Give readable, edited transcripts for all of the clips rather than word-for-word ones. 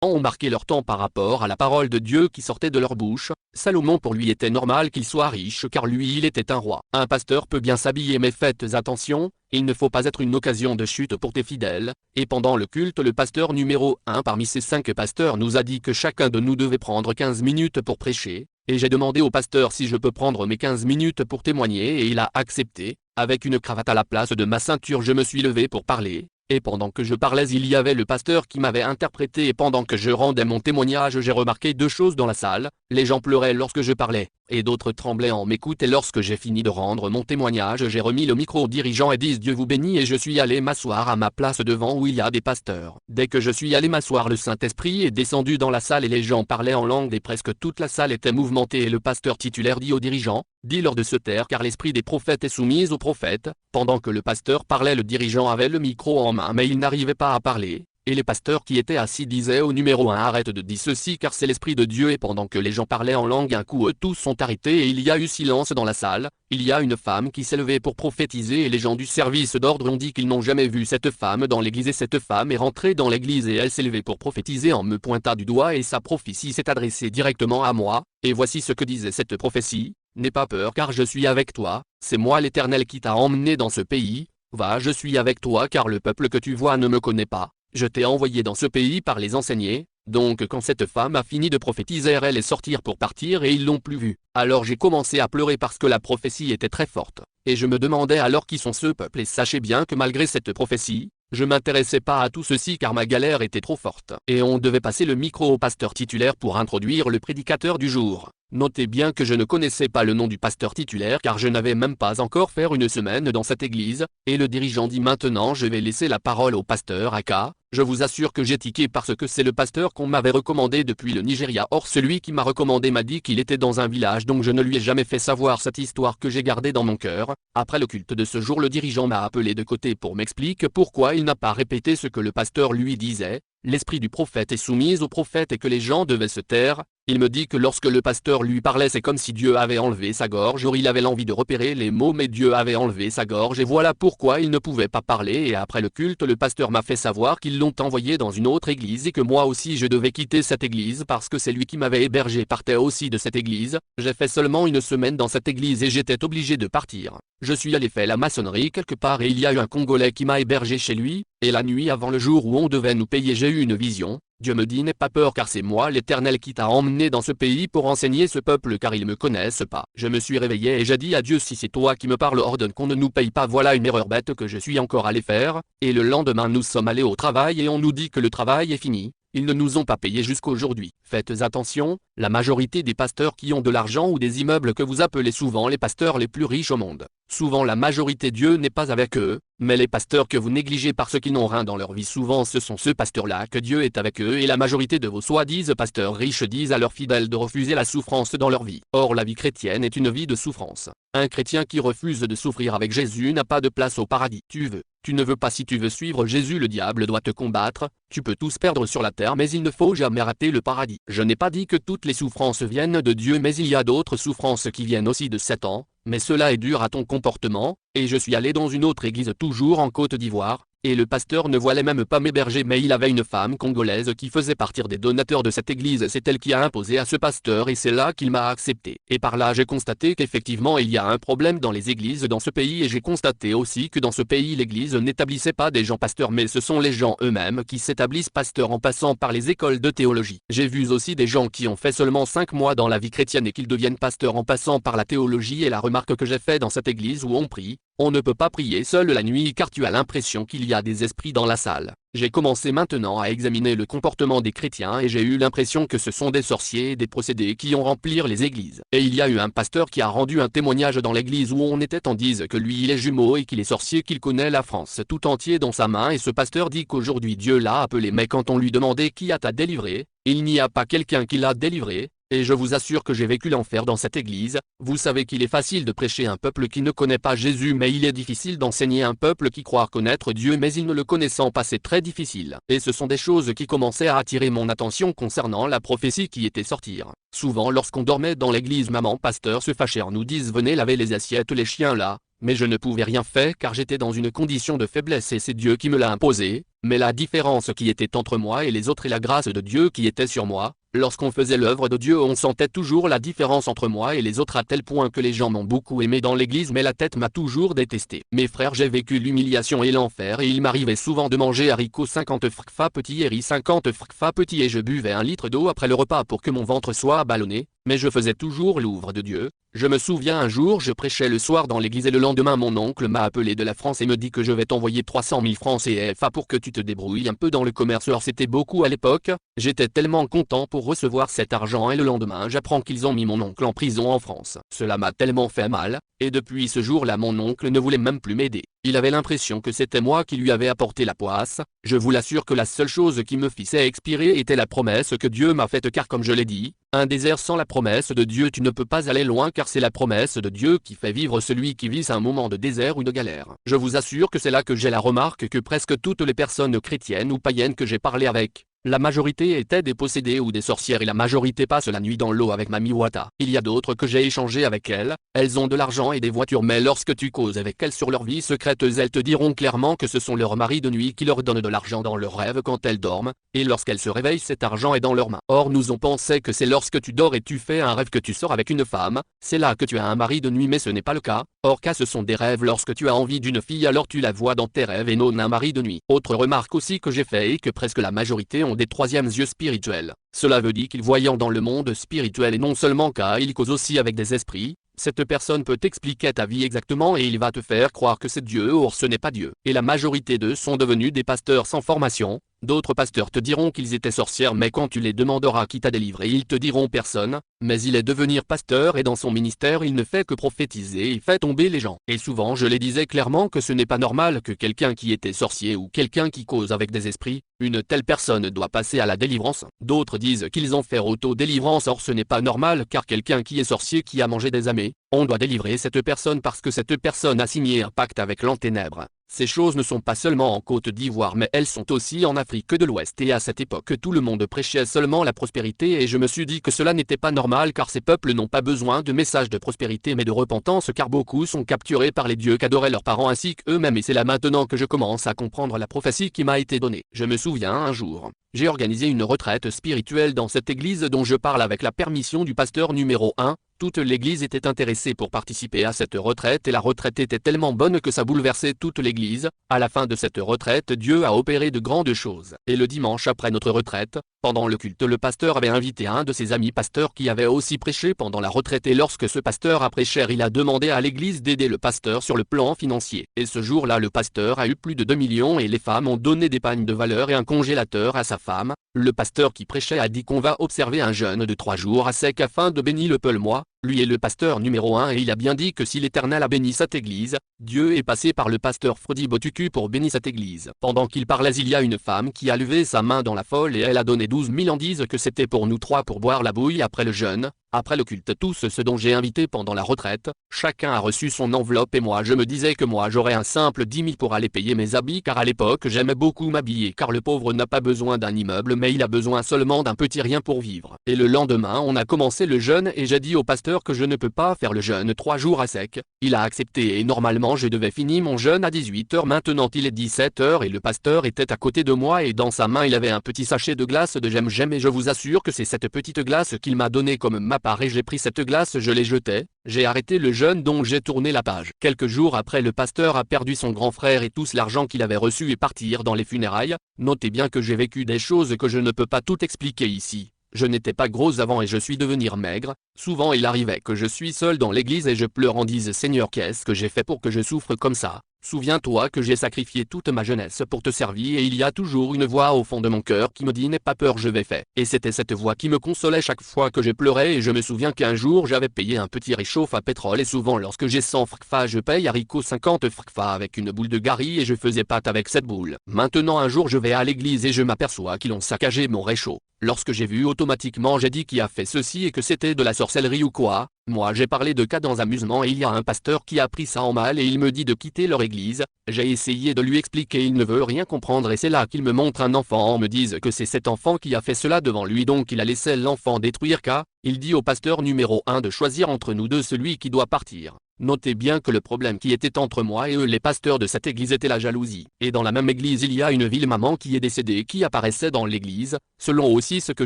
ont marqué leur temps par rapport à la parole de Dieu qui sortait de leur bouche. Salomon, pour lui, était normal qu'il soit riche car lui il était un roi. Un pasteur peut bien s'habiller, mais faites attention, il ne faut pas être une occasion de chute pour tes fidèles. Et pendant le culte, le pasteur numéro 1 parmi ces 5 pasteurs nous a dit que chacun de nous devait prendre 15 minutes pour prêcher. Et j'ai demandé au pasteur si je peux prendre mes 15 minutes pour témoigner et il a accepté. Avec une cravate à la place de ma ceinture, je me suis levé pour parler. Et pendant que je parlais, il y avait le pasteur qui m'avait interprété, et pendant que je rendais mon témoignage, j'ai remarqué 2 choses dans la salle. Les gens pleuraient lorsque je parlais, et d'autres tremblaient en m'écoutant. Et lorsque j'ai fini de rendre mon témoignage, j'ai remis le micro au dirigeant et dit Dieu vous bénit, et je suis allé m'asseoir à ma place devant où il y a des pasteurs. Dès que je suis allé m'asseoir, le Saint-Esprit est descendu dans la salle et les gens parlaient en langue et presque toute la salle était mouvementée, et le pasteur titulaire dit au dirigeant, dis-leur de se taire car l'esprit des prophètes est soumis aux prophètes. Pendant que le pasteur parlait, le dirigeant avait le micro en main mais il n'arrivait pas à parler, et les pasteurs qui étaient assis disaient au numéro 1 arrête de dire ceci car c'est l'esprit de Dieu. Et pendant que les gens parlaient en langue, un coup eux tous sont arrêtés et il y a eu silence dans la salle. Il y a une femme qui s'est levée pour prophétiser et les gens du service d'ordre ont dit qu'ils n'ont jamais vu cette femme dans l'église, et cette femme est rentrée dans l'église et elle s'est levée pour prophétiser en me pointant du doigt et sa prophétie s'est adressée directement à moi. Et voici ce que disait cette prophétie. N'aie pas peur car je suis avec toi, c'est moi l'Éternel qui t'a emmené dans ce pays. Va, je suis avec toi car le peuple que tu vois ne me connaît pas. Je t'ai envoyé dans ce pays par les enseigner. Donc quand cette femme a fini de prophétiser, elle est sortie pour partir et ils l'ont plus vue. Alors j'ai commencé à pleurer parce que la prophétie était très forte. Et je me demandais alors qui sont ce peuple, et sachez bien que malgré cette prophétie, je m'intéressais pas à tout ceci car ma galère était trop forte. Et on devait passer le micro au pasteur titulaire pour introduire le prédicateur du jour. Notez bien que je ne connaissais pas le nom du pasteur titulaire car je n'avais même pas encore fait une semaine dans cette église, et le dirigeant dit maintenant je vais laisser la parole au pasteur Aka. Je vous assure que j'ai tiqué parce que c'est le pasteur qu'on m'avait recommandé depuis le Nigeria. Or celui qui m'a recommandé m'a dit qu'il était dans un village, donc je ne lui ai jamais fait savoir cette histoire que j'ai gardée dans mon cœur. Après le culte de ce jour, le dirigeant m'a appelé de côté pour m'expliquer pourquoi il n'a pas répété ce que le pasteur lui disait. L'esprit du prophète est soumis au prophète et que les gens devaient se taire. Il me dit que lorsque le pasteur lui parlait, c'est comme si Dieu avait enlevé sa gorge. Or il avait l'envie de repérer les mots mais Dieu avait enlevé sa gorge et voilà pourquoi il ne pouvait pas parler. Et après le culte, le pasteur m'a fait savoir qu'ils l'ont envoyé dans une autre église et que moi aussi je devais quitter cette église parce que c'est lui qui m'avait hébergé partait aussi de cette église. J'ai fait seulement une semaine dans cette église et j'étais obligé de partir. Je suis allé faire la maçonnerie quelque part et il y a eu un Congolais qui m'a hébergé chez lui, et la nuit avant le jour où on devait nous payer, j'ai eu une vision. Dieu me dit n'aie pas peur car c'est moi l'Éternel qui t'a emmené dans ce pays pour enseigner ce peuple car ils me connaissent pas. Je me suis réveillé et j'ai dit à Dieu si c'est toi qui me parles, ordonne qu'on ne nous paye pas, voilà une erreur bête que je suis encore allé faire. Et le lendemain nous sommes allés au travail et on nous dit que le travail est fini. Ils ne nous ont pas payé jusqu'aujourd'hui. Faites attention, la majorité des pasteurs qui ont de l'argent ou des immeubles que vous appelez souvent les pasteurs les plus riches au monde, souvent la majorité Dieu n'est pas avec eux, mais les pasteurs que vous négligez parce qu'ils n'ont rien dans leur vie, souvent ce sont ceux pasteurs-là que Dieu est avec eux, et la majorité de vos soi-disant pasteurs riches disent à leurs fidèles de refuser la souffrance dans leur vie. Or la vie chrétienne est une vie de souffrance. Un chrétien qui refuse de souffrir avec Jésus n'a pas de place au paradis. Tu ne veux pas, si tu veux suivre Jésus, le diable doit te combattre. Tu peux tous perdre sur la terre mais il ne faut jamais rater le paradis. Je n'ai pas dit que toutes les souffrances viennent de Dieu, mais il y a d'autres souffrances qui viennent aussi de Satan, mais cela est dur à ton comportement. Et je suis allé dans une autre église toujours en Côte d'Ivoire, et le pasteur ne voulait même pas m'héberger, mais il avait une femme congolaise qui faisait partie des donateurs de cette église, c'est elle qui a imposé à ce pasteur et c'est là qu'il m'a accepté. Et par là j'ai constaté qu'effectivement il y a un problème dans les églises dans ce pays, et j'ai constaté aussi que dans ce pays l'église n'établissait pas des gens pasteurs mais ce sont les gens eux-mêmes qui s'établissent pasteurs en passant par les écoles de théologie. J'ai vu aussi des gens qui ont fait seulement 5 mois dans la vie chrétienne et qu'ils deviennent pasteurs en passant par la théologie, et la remarque que j'ai fait dans cette église où on prie, on ne peut pas prier seul la nuit car tu as l'impression qu'il y a des esprits dans la salle. J'ai commencé maintenant à examiner le comportement des chrétiens et j'ai eu l'impression que ce sont des sorciers et des procédés qui ont rempli les églises. Et il y a eu un pasteur qui a rendu un témoignage dans l'église où on était en disant que lui il est jumeau et qu'il est sorcier, qu'il connaît la France tout entier dans sa main, et ce pasteur dit qu'aujourd'hui Dieu l'a appelé, mais quand on lui demandait qui a t'a délivré, il n'y a pas quelqu'un qui l'a délivré. Et je vous assure que j'ai vécu l'enfer dans cette église. Vous savez qu'il est facile de prêcher un peuple qui ne connaît pas Jésus, mais il est difficile d'enseigner un peuple qui croit connaître Dieu mais il ne le connaissant pas, c'est très difficile. Et ce sont des choses qui commençaient à attirer mon attention concernant la prophétie qui était sortir. Souvent lorsqu'on dormait dans l'église, maman pasteur se fâchait en nous disant venez laver les assiettes les chiens là. Mais je ne pouvais rien faire car j'étais dans une condition de faiblesse et c'est Dieu qui me l'a imposé. Mais la différence qui était entre moi et les autres est la grâce de Dieu qui était sur moi. Lorsqu'on faisait l'œuvre de Dieu, on sentait toujours la différence entre moi et les autres à tel point que les gens m'ont beaucoup aimé dans l'église, mais la tête m'a toujours détesté. Mes frères, j'ai vécu l'humiliation et l'enfer et il m'arrivait souvent de manger haricots 50 frkfa petits et riz 50 frkfa petits et je buvais 1 litre d'eau après le repas pour que mon ventre soit ballonné, mais je faisais toujours l'œuvre de Dieu. Je me souviens un jour je prêchais le soir dans l'église et le lendemain mon oncle m'a appelé de la France et me dit que je vais t'envoyer 300 000 francs CFA pour que tu te débrouilles un peu dans le commerce. Or c'était beaucoup à l'époque, j'étais tellement content pour recevoir cet argent et le lendemain j'apprends qu'ils ont mis mon oncle en prison en France. Cela m'a tellement fait mal, et depuis ce jour-là mon oncle ne voulait même plus m'aider. Il avait l'impression que c'était moi qui lui avais apporté la poisse. Je vous l'assure que la seule chose qui me fissait expirer était la promesse que Dieu m'a faite car comme je l'ai dit, un désert sans la promesse de Dieu tu ne peux pas aller loin car c'est la promesse de Dieu qui fait vivre celui qui vit un moment de désert ou de galère. Je vous assure que c'est là que j'ai la remarque que presque toutes les personnes chrétiennes ou païennes que j'ai parlé avec, la majorité étaient des possédés ou des sorcières et la majorité passe la nuit dans l'eau avec Mami Wata. Il y a d'autres que j'ai échangé avec elles ont de l'argent et des voitures mais lorsque tu causes avec elles sur leur vie secrète elles te diront clairement que ce sont leurs maris de nuit qui leur donnent de l'argent dans leurs rêves quand elles dorment, et lorsqu'elles se réveillent cet argent est dans leurs mains. Or nous on pensait que c'est lorsque tu dors et tu fais un rêve que tu sors avec une femme, c'est là que tu as un mari de nuit mais ce n'est pas le cas. Or ce sont des rêves lorsque tu as envie d'une fille alors tu la vois dans tes rêves et non un mari de nuit. Autre remarque aussi que j'ai fait est que presque la majorité ont des troisièmes yeux spirituels. Cela veut dire qu'ils voient dans le monde spirituel et non seulement car ils causent aussi avec des esprits. Cette personne peut t'expliquer ta vie exactement et il va te faire croire que c'est Dieu or ce n'est pas Dieu. Et la majorité d'eux sont devenus des pasteurs sans formation. D'autres pasteurs te diront qu'ils étaient sorcières mais quand tu les demanderas qui t'a délivré ils te diront personne, mais il est devenir pasteur et dans son ministère il ne fait que prophétiser et fait tomber les gens. Et souvent je les disais clairement que ce n'est pas normal que quelqu'un qui était sorcier ou quelqu'un qui cause avec des esprits, une telle personne doit passer à la délivrance. D'autres disent qu'ils ont fait auto-délivrance or ce n'est pas normal car quelqu'un qui est sorcier qui a mangé des amés, on doit délivrer cette personne parce que cette personne a signé un pacte avec l'enténèbre. Ces choses ne sont pas seulement en Côte d'Ivoire mais elles sont aussi en Afrique de l'Ouest et à cette époque tout le monde prêchait seulement la prospérité et je me suis dit que cela n'était pas normal car ces peuples n'ont pas besoin de messages de prospérité mais de repentance car beaucoup sont capturés par les dieux qu'adoraient leurs parents ainsi qu'eux-mêmes et c'est là maintenant que je commence à comprendre la prophétie qui m'a été donnée. Je me souviens un jour, j'ai organisé une retraite spirituelle dans cette église dont je parle avec la permission du pasteur numéro 1. Toute l'église était intéressée pour participer à cette retraite et la retraite était tellement bonne que ça bouleversait toute l'église. À la fin de cette retraite Dieu a opéré de grandes choses. Et le dimanche après notre retraite, pendant le culte le pasteur avait invité un de ses amis pasteurs qui avait aussi prêché pendant la retraite et lorsque ce pasteur a prêché il a demandé à l'église d'aider le pasteur sur le plan financier. Et ce jour-là le pasteur a eu plus de 2 millions et les femmes ont donné des pagnes de valeur et un congélateur à sa femme. Le pasteur qui prêchait a dit qu'on va observer un jeûne de 3 jours à sec afin de bénir le mois. Lui est le pasteur numéro 1 et il a bien dit que si l'Éternel a béni cette église, Dieu est passé par le pasteur Frodi Botuku pour bénir cette église. Pendant qu'il parlait il y a une femme qui a levé sa main dans la folle et elle a donné 12 000 disent que c'était pour nous trois pour boire la bouille après le jeûne. Après le culte tous ceux dont j'ai invité pendant la retraite, chacun a reçu son enveloppe et moi je me disais que moi j'aurais un simple 10 000 pour aller payer mes habits car à l'époque j'aimais beaucoup m'habiller car le pauvre n'a pas besoin d'un immeuble mais il a besoin seulement d'un petit rien pour vivre. Et le lendemain on a commencé le jeûne et j'ai dit au pasteur que je ne peux pas faire le jeûne 3 jours à sec. Il a accepté et normalement je devais finir mon jeûne à 18 h. Maintenant il est 17 h et le pasteur était à côté de moi et dans sa main il avait un petit sachet de glace de j'aime et je vous assure que c'est cette petite glace qu'il m'a donnée comme ma part et j'ai pris cette glace je l'ai jetée, j'ai arrêté le jeûne donc j'ai tourné la page. Quelques jours après le pasteur a perdu son grand frère et tout l'argent qu'il avait reçu et partir dans les funérailles. Notez bien que j'ai vécu des choses que je ne peux pas tout expliquer ici. Je n'étais pas gros avant et je suis devenu maigre. Souvent il arrivait que je suis seul dans l'église et je pleure en disant Seigneur qu'est-ce que j'ai fait pour que je souffre comme ça. Souviens-toi que j'ai sacrifié toute ma jeunesse pour te servir et il y a toujours une voix au fond de mon cœur qui me dit n'aie pas peur je vais faire. Et c'était cette voix qui me consolait chaque fois que je pleurais et je me souviens qu'un jour j'avais payé un petit réchauffe à pétrole et souvent lorsque j'ai 100 frkfa je paye haricots 50 frkfa avec une boule de gari et je faisais pâte avec cette boule. Maintenant un jour je vais à l'église et je m'aperçois qu'ils ont saccagé mon réchaud. Lorsque j'ai vu automatiquement j'ai dit qui a fait ceci et que c'était de la sorcellerie ou quoi. Moi j'ai parlé de cas dans amusement et il y a un pasteur qui a pris ça en mal et il me dit de quitter leur église. J'ai essayé de lui expliquer il ne veut rien comprendre et c'est là qu'il me montre un enfant me dise que c'est cet enfant qui a fait cela devant lui donc il a laissé l'enfant détruire car, il dit au pasteur numéro 1 de choisir entre nous deux celui qui doit partir. Notez bien que le problème qui était entre moi et eux les pasteurs de cette église était la jalousie. Et dans la même église il y a une ville maman qui est décédée qui apparaissait dans l'église. Selon aussi ce que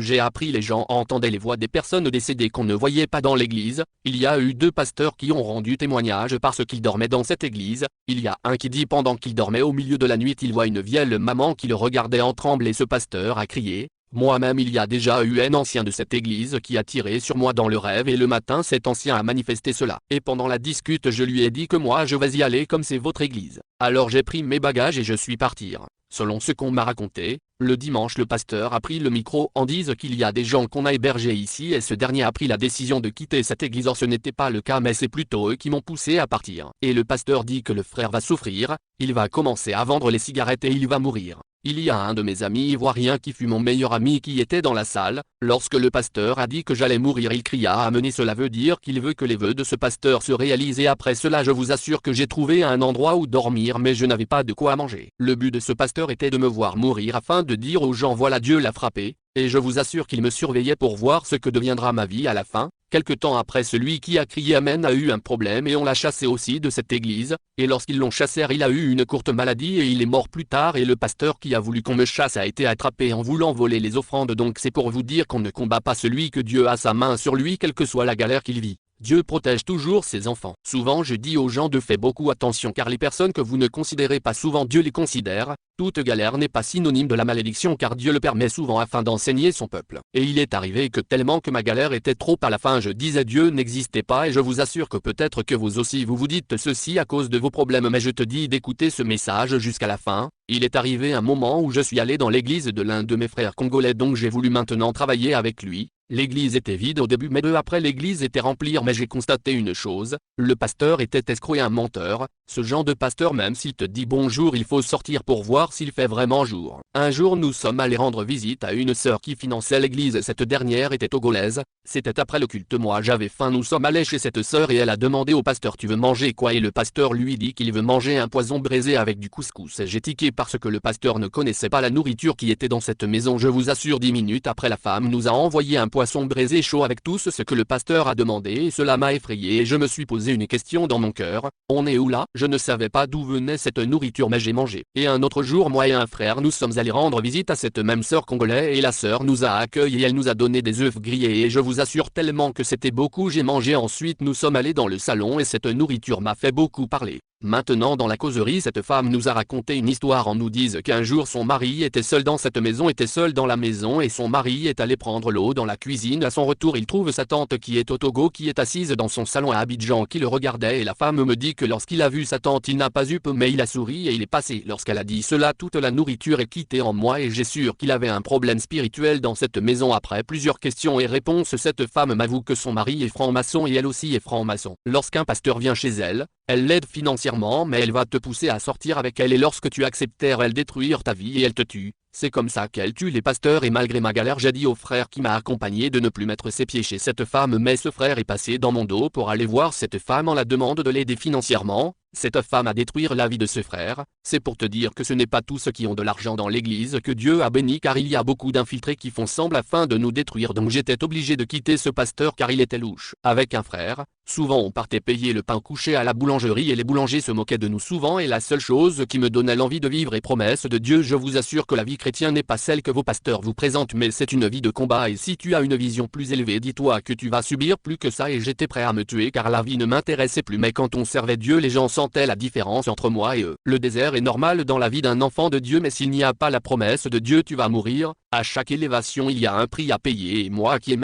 j'ai appris, les gens entendaient les voix des personnes décédées qu'on ne voyait pas dans l'église. Il y a eu 2 pasteurs qui ont rendu témoignage parce qu'ils dormaient dans cette église. Il y a un qui dit pendant qu'il dormait au milieu de la nuit il voit une vieille maman qui le regardait en tremblant et ce pasteur a crié. Moi-même il y a déjà eu un ancien de cette église qui a tiré sur moi dans le rêve et le matin cet ancien a manifesté cela. Et pendant la discute je lui ai dit que moi je vais y aller comme c'est votre église. Alors j'ai pris mes bagages et je suis parti. Selon ce qu'on m'a raconté, le dimanche le pasteur a pris le micro en disant qu'il y a des gens qu'on a hébergés ici et ce dernier a pris la décision de quitter cette église. Or ce n'était pas le cas mais c'est plutôt eux qui m'ont poussé à partir. Et le pasteur dit que le frère va souffrir, il va commencer à vendre les cigarettes et il va mourir. Il y a un de mes amis ivoiriens qui fut mon meilleur ami qui était dans la salle. Lorsque le pasteur a dit que j'allais mourir il cria amenez, cela veut dire qu'il veut que les vœux de ce pasteur se réalisent et après cela je vous assure que j'ai trouvé un endroit où dormir mais je n'avais pas de quoi manger. Le but de ce pasteur était de me voir mourir afin de dire aux gens voilà Dieu l'a frappé, et je vous assure qu'il me surveillait pour voir ce que deviendra ma vie à la fin. Quelque temps après celui qui a crié Amen a eu un problème et on l'a chassé aussi de cette église, et lorsqu'ils l'ont chassé il a eu une courte maladie et il est mort plus tard et le pasteur qui a voulu qu'on me chasse a été attrapé en voulant voler les offrandes donc c'est pour vous dire qu'on ne combat pas celui que Dieu a sa main sur lui quelle que soit la galère qu'il vit. Dieu protège toujours ses enfants. Souvent je dis aux gens de faire beaucoup attention car les personnes que vous ne considérez pas souvent Dieu les considère. Toute galère n'est pas synonyme de la malédiction car Dieu le permet souvent afin d'enseigner son peuple. Et il est arrivé que tellement que ma galère était trop à la fin je disais Dieu n'existait pas et je vous assure que peut-être que vous aussi vous vous dites ceci à cause de vos problèmes mais je te dis d'écouter ce message jusqu'à la fin. Il est arrivé un moment où je suis allé dans l'église de l'un de mes frères congolais donc j'ai voulu maintenant travailler avec lui. L'église était vide au début mais peu après l'église était remplie mais j'ai constaté une chose, le pasteur était escroc et un menteur, ce genre de pasteur même s'il te dit bonjour il faut sortir pour voir s'il fait vraiment jour. Un jour nous sommes allés rendre visite à une sœur qui finançait l'église cette dernière était togolaise, c'était après le culte moi j'avais faim nous sommes allés chez cette sœur et elle a demandé au pasteur tu veux manger quoi et le pasteur lui dit qu'il veut manger un poisson braisé avec du couscous et j'ai tiqué parce que le pasteur ne connaissait pas la nourriture qui était dans cette maison je vous assure 10 minutes après la femme nous a envoyé un poisson braisé chaud avec tout ce que le pasteur a demandé et cela m'a effrayé et je me suis posé une question dans mon cœur, on est où là? Je ne savais pas d'où venait cette nourriture mais j'ai mangé. Et un autre jour moi et un frère nous sommes allés rendre visite à cette même sœur congolaise et la sœur nous a accueillis et elle nous a donné des œufs grillés et je vous assure tellement que c'était beaucoup j'ai mangé ensuite nous sommes allés dans le salon et cette nourriture m'a fait beaucoup parler. Maintenant dans la causerie cette femme nous a raconté une histoire en nous disant qu'un jour son mari était seul dans cette maison était seul dans la maison et son mari est allé prendre l'eau dans la cuisine à son retour il trouve sa tante qui est au Togo qui est assise dans son salon à Abidjan qui le regardait et la femme me dit que lorsqu'il a vu sa tante il n'a pas eu peur mais il a souri et il est passé. Lorsqu'elle a dit cela toute la nourriture est quittée en moi et j'ai sûr qu'il avait un problème spirituel dans cette maison. Après plusieurs questions et réponses cette femme m'avoue que son mari est franc-maçon et elle aussi est franc-maçon. Lorsqu'un pasteur vient chez elle l'aide financièrement mais elle va te pousser à sortir avec elle et lorsque tu acceptes elle détruire ta vie et elle te tue. C'est comme ça qu'elle tue les pasteurs et malgré ma galère j'ai dit au frère qui m'a accompagné de ne plus mettre ses pieds chez cette femme mais ce frère est passé dans mon dos pour aller voir cette femme en la demande de l'aider financièrement. Cette femme a détruire la vie de ce frère, c'est pour te dire que ce n'est pas tous ceux qui ont de l'argent dans l'église que Dieu a béni car il y a beaucoup d'infiltrés qui font semblant afin de nous détruire donc j'étais obligé de quitter ce pasteur car il était louche. Avec un frère, souvent on partait payer le pain couché à la boulangerie et les boulangers se moquaient de nous souvent et la seule chose qui me donnait l'envie de vivre est promesse de Dieu. Je vous assure que la vie chrétienne n'est pas celle que vos pasteurs vous présentent mais c'est une vie de combat et si tu as une vision plus élevée dis-toi que tu vas subir plus que ça et j'étais prêt à me tuer car la vie ne m'intéressait plus mais quand on servait Dieu les gens sentaient la différence entre moi et eux. Le désert est normal dans la vie d'un enfant de Dieu mais s'il n'y a pas la promesse de Dieu tu vas mourir. À chaque élévation il y a un prix à payer et moi qui ai même